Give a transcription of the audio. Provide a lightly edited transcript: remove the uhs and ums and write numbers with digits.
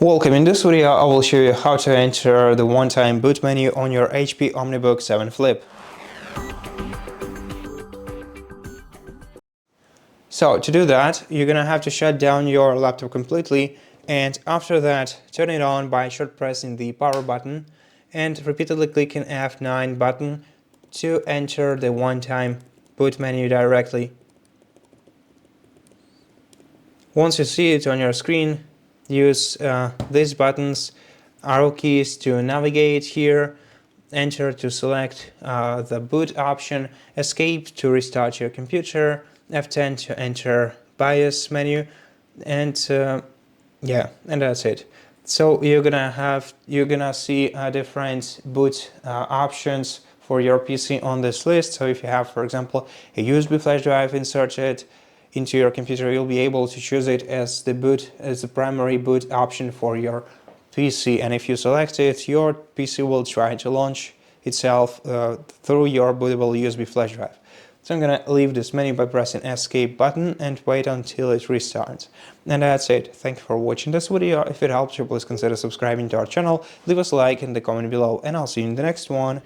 Welcome. In this video, I will show you how to enter the one-time boot menu on your HP OmniBook 7 Flip. So to do that, you're gonna have to shut down your laptop completely, and after that, turn it on by short pressing the power button and repeatedly clicking F9 button to enter the one-time boot menu directly. Once you see it on your screen, use these buttons, arrow keys to navigate here, enter to select the boot option, escape to restart your computer, F10 to enter BIOS menu, and that's it. So you're gonna see different boot options for your PC on this list. So if you have, for example, a USB flash drive inserted into your computer, you'll be able to choose it as the primary boot option for your PC, and if you select it, your PC will try to launch itself through your bootable USB flash drive. So I'm gonna leave this menu by pressing escape button and wait until it restarts. And that's it. Thank you for watching this video. If it helped you, please consider subscribing to our channel, leave us a like in the comment below, and I'll see you in the next one.